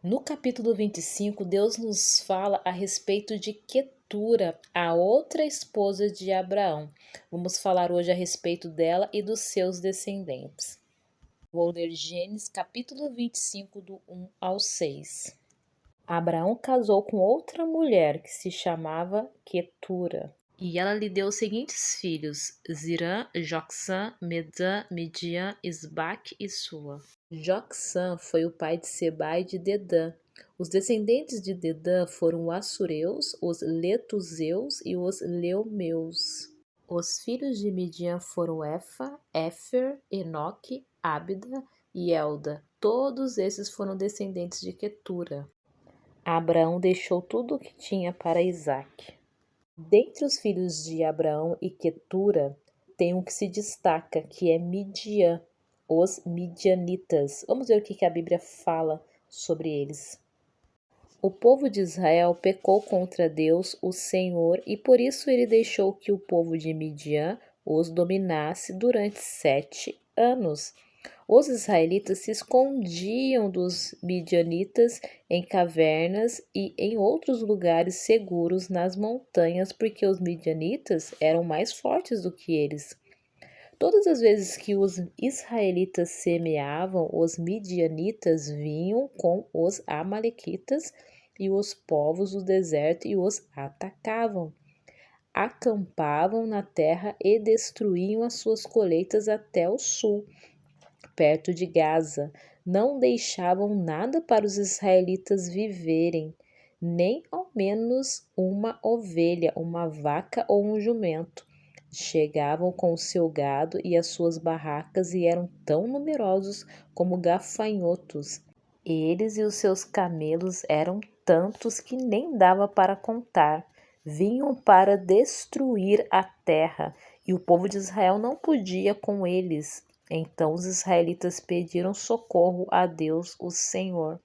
No capítulo 25, Deus nos fala a respeito de Quetura, a outra esposa de Abraão. Vamos falar hoje a respeito dela e dos seus descendentes. Vou ler Gênesis capítulo 25, do 1 ao 6. Abraão casou com outra mulher que se chamava Quetura. E ela lhe deu os seguintes filhos: Zirã, Jocsã, Medã, Midian, Isbaque e Sua. Jocsã foi o pai de Seba e de Dedã. Os descendentes de Dedã foram os Assureus, os Letuseus e os Leumeus. Os filhos de Midian foram Efa, Éfer, Enoque, Ábida e Elda. Todos esses foram descendentes de Quetura. Abraão deixou tudo o que tinha para Isaque. Dentre os filhos de Abraão e Quetura, tem um que se destaca, que é Midian, os midianitas. Vamos ver o que a Bíblia fala sobre eles. O povo de Israel pecou contra Deus, o Senhor, e por isso ele deixou que o povo de Midian os dominasse durante 7 anos. Os israelitas se escondiam dos midianitas em cavernas e em outros lugares seguros nas montanhas, porque os midianitas eram mais fortes do que eles. Todas as vezes que os israelitas semeavam, os midianitas vinham com os amalequitas e os povos do deserto e os atacavam. Acampavam na terra e destruíam as suas colheitas até o sul, perto de Gaza. Não deixavam nada para os israelitas viverem, nem ao menos uma ovelha, uma vaca ou um jumento. Chegavam com o seu gado e as suas barracas e eram tão numerosos como gafanhotos. Eles e os seus camelos eram tantos que nem dava para contar. Vinham para destruir a terra, e o povo de Israel não podia com eles. Então os israelitas pediram socorro a Deus, o Senhor.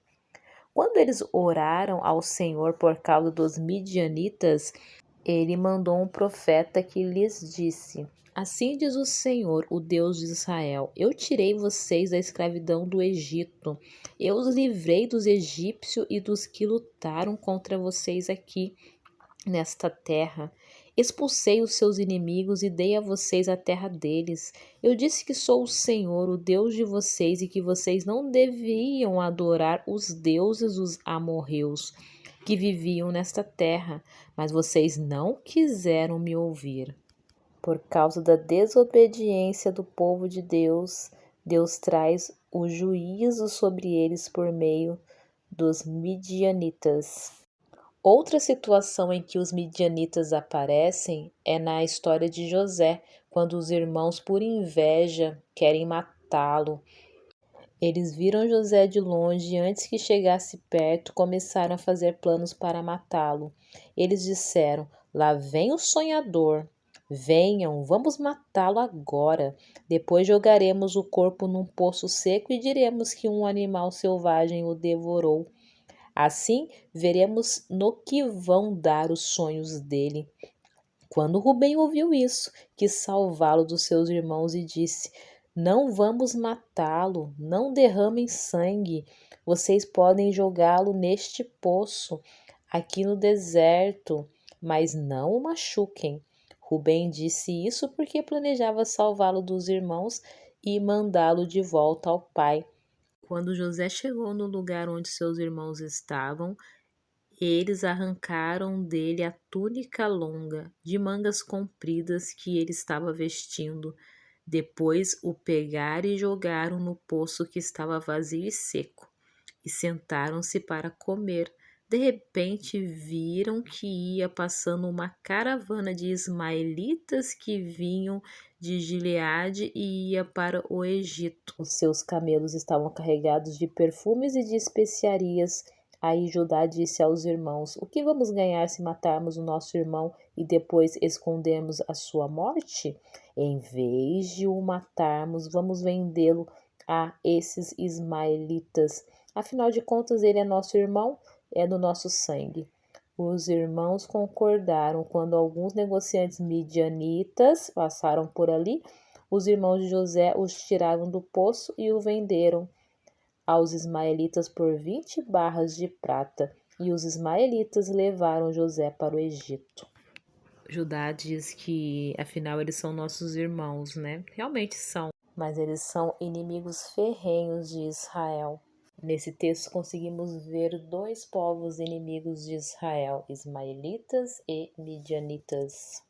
Quando eles oraram ao Senhor por causa dos midianitas, ele mandou um profeta que lhes disse: Assim diz o Senhor, o Deus de Israel: Eu tirei vocês da escravidão do Egito. Eu os livrei dos egípcios e dos que lutaram contra vocês aqui nesta terra. Expulsei os seus inimigos e dei a vocês a terra deles. Eu disse que sou o Senhor, o Deus de vocês, e que vocês não deviam adorar os deuses dos amorreus que viviam nesta terra, mas vocês não quiseram me ouvir. Por causa da desobediência do povo de Deus, Deus traz o juízo sobre eles por meio dos midianitas. Outra situação em que os midianitas aparecem é na história de José, quando os irmãos, por inveja, querem matá-lo. Eles viram José de longe e antes que chegasse perto, começaram a fazer planos para matá-lo. Eles disseram: Lá vem o sonhador. Venham, vamos matá-lo agora. Depois jogaremos o corpo num poço seco e diremos que um animal selvagem o devorou. Assim, veremos no que vão dar os sonhos dele. Quando Rubem ouviu isso, quis salvá-lo dos seus irmãos e disse: Não vamos matá-lo, não derramem sangue. Vocês podem jogá-lo neste poço, aqui no deserto, mas não o machuquem. Rubem disse isso porque planejava salvá-lo dos irmãos e mandá-lo de volta ao pai. Quando José chegou no lugar onde seus irmãos estavam, eles arrancaram dele a túnica longa, de mangas compridas que ele estava vestindo. Depois o pegaram e jogaram no poço que estava vazio e seco, e sentaram-se para comer. De repente viram que ia passando uma caravana de ismaelitas que vinham de Gileade e ia para o Egito. Os seus camelos estavam carregados de perfumes e de especiarias. Aí Judá disse aos irmãos: O que vamos ganhar se matarmos o nosso irmão e depois escondermos a sua morte? Em vez de o matarmos, vamos vendê-lo a esses ismaelitas. Afinal de contas, ele é nosso irmão, é do nosso sangue. Os irmãos concordaram. Quando alguns negociantes midianitas passaram por ali, os irmãos de José os tiraram do poço e o venderam aos ismaelitas por 20 barras de prata, e os ismaelitas levaram José para o Egito. Judá diz que, afinal, eles são nossos irmãos, né? Realmente são, mas eles são inimigos ferrenhos de Israel. Nesse texto conseguimos ver dois povos inimigos de Israel, ismaelitas e midianitas.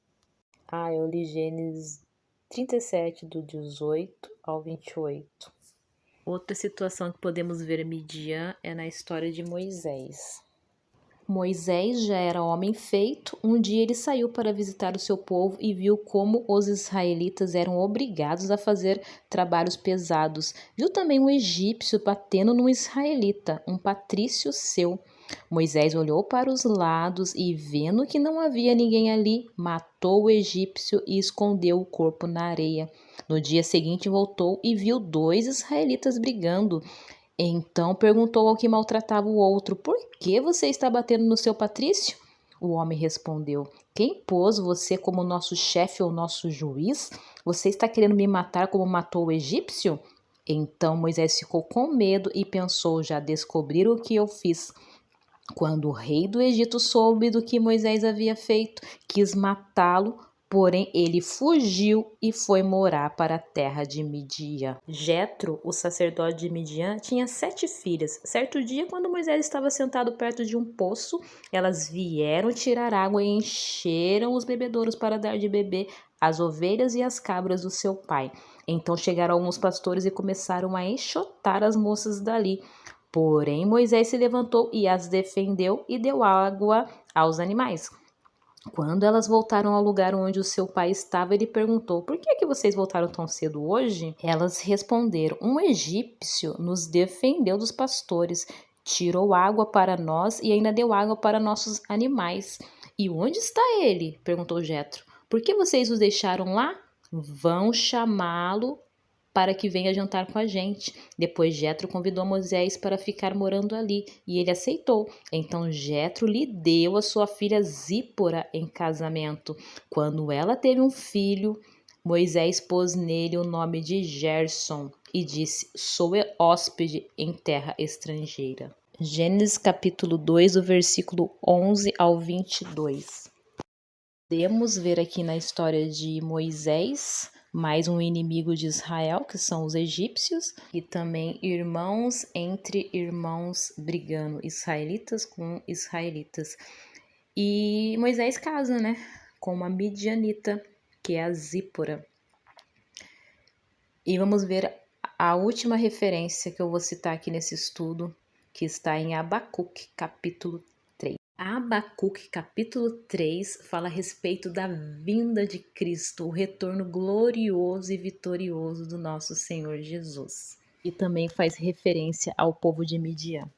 Eu li Gênesis 37, do 18 ao 28. Outra situação que podemos ver Midian é na história de Moisés. Moisés já era homem feito. Um dia ele saiu para visitar o seu povo e viu como os israelitas eram obrigados a fazer trabalhos pesados. Viu também um egípcio batendo num israelita, um patrício seu. Moisés olhou para os lados e, vendo que não havia ninguém ali, matou o egípcio e escondeu o corpo na areia. No dia seguinte voltou e viu 2 israelitas brigando. Então perguntou ao que maltratava o outro: por que você está batendo no seu patrício? O homem respondeu: quem pôs você como nosso chefe ou nosso juiz? Você está querendo me matar como matou o egípcio? Então Moisés ficou com medo e pensou: já descobriram o que eu fiz. Quando o rei do Egito soube do que Moisés havia feito, quis matá-lo, porém ele fugiu e foi morar para a terra de Midian. Jetro, o sacerdote de Midian, tinha 7 filhas. Certo dia, quando Moisés estava sentado perto de um poço, elas vieram tirar água e encheram os bebedouros para dar de beber às ovelhas e às cabras do seu pai. Então chegaram alguns pastores e começaram a enxotar as moças dali. Porém, Moisés se levantou e as defendeu e deu água aos animais. Quando elas voltaram ao lugar onde o seu pai estava, ele perguntou: por que vocês voltaram tão cedo hoje? Elas responderam: um egípcio nos defendeu dos pastores, tirou água para nós e ainda deu água para nossos animais. E onde está ele? Perguntou Jetro. Por que vocês os deixaram lá? Vão chamá-lo para que venha jantar com a gente. Depois Jetro convidou Moisés para ficar morando ali, e ele aceitou. Então Jetro lhe deu a sua filha Zípora em casamento. Quando ela teve um filho, Moisés pôs nele o nome de Gerson e disse: sou hóspede em terra estrangeira. Gênesis capítulo 2, do versículo 11 ao 22. Podemos ver aqui na história de Moisés mais um inimigo de Israel, que são os egípcios, e também irmãos entre irmãos brigando, israelitas com israelitas. E Moisés casa, né, com uma midianita, que é a Zípora. E vamos ver a última referência que eu vou citar aqui nesse estudo, que está em Abacuque, capítulo 3. Abacuque, capítulo 3, fala a respeito da vinda de Cristo, o retorno glorioso e vitorioso do nosso Senhor Jesus. E também faz referência ao povo de Midian.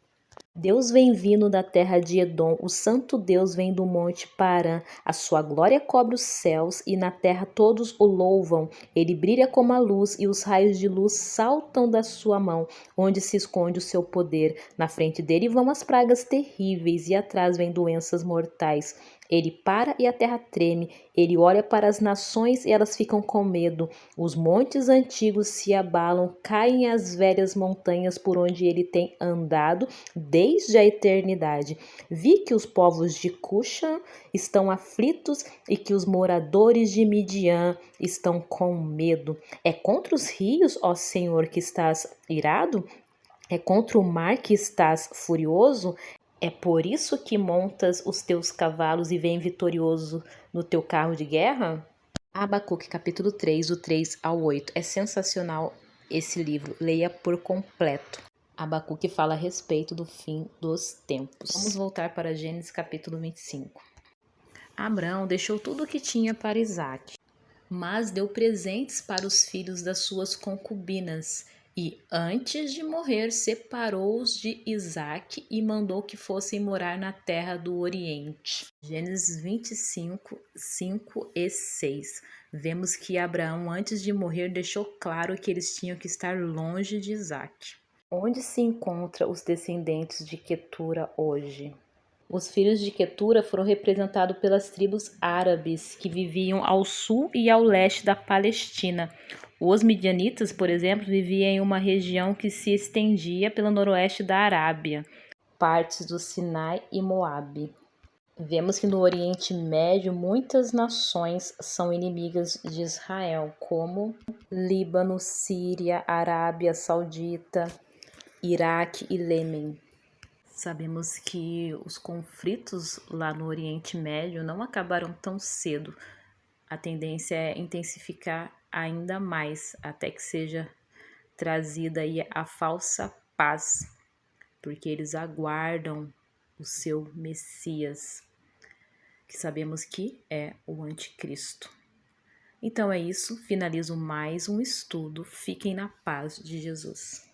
Deus vem vindo da terra de Edom, o santo Deus vem do monte Parã. A sua glória cobre os céus e na terra todos o louvam. Ele brilha como a luz e os raios de luz saltam da sua mão, onde se esconde o seu poder. Na frente dele vão as pragas terríveis e atrás vêm doenças mortais. Ele para e a terra treme, ele olha para as nações e elas ficam com medo. Os montes antigos se abalam, caem as velhas montanhas por onde ele tem andado desde a eternidade. Vi que os povos de Cushan estão aflitos e que os moradores de Midian estão com medo. É contra os rios, ó Senhor, que estás irado? É contra o mar que estás furioso? É por isso que montas os teus cavalos e vem vitorioso no teu carro de guerra? Abacuque, capítulo 3, do 3 ao 8. É sensacional esse livro, leia por completo. Abacuque fala a respeito do fim dos tempos. Vamos voltar para Gênesis, capítulo 25. Abraão deixou tudo o que tinha para Isaque, mas deu presentes para os filhos das suas concubinas. E, antes de morrer, separou-os de Isaque e mandou que fossem morar na terra do Oriente. Gênesis 25, 5 e 6. Vemos que Abraão, antes de morrer, deixou claro que eles tinham que estar longe de Isaque. Onde se encontram os descendentes de Quetura hoje? Os filhos de Quetura foram representados pelas tribos árabes que viviam ao sul e ao leste da Palestina. Os midianitas, por exemplo, viviam em uma região que se estendia pelo noroeste da Arábia, partes do Sinai e Moabe. Vemos que no Oriente Médio muitas nações são inimigas de Israel, como Líbano, Síria, Arábia Saudita, Iraque e Iêmen. Sabemos que os conflitos lá no Oriente Médio não acabaram tão cedo. A tendência é intensificar ainda mais, até que seja trazida aí a falsa paz, porque eles aguardam o seu Messias, que sabemos que é o Anticristo. Então é isso, finalizo mais um estudo. Fiquem na paz de Jesus.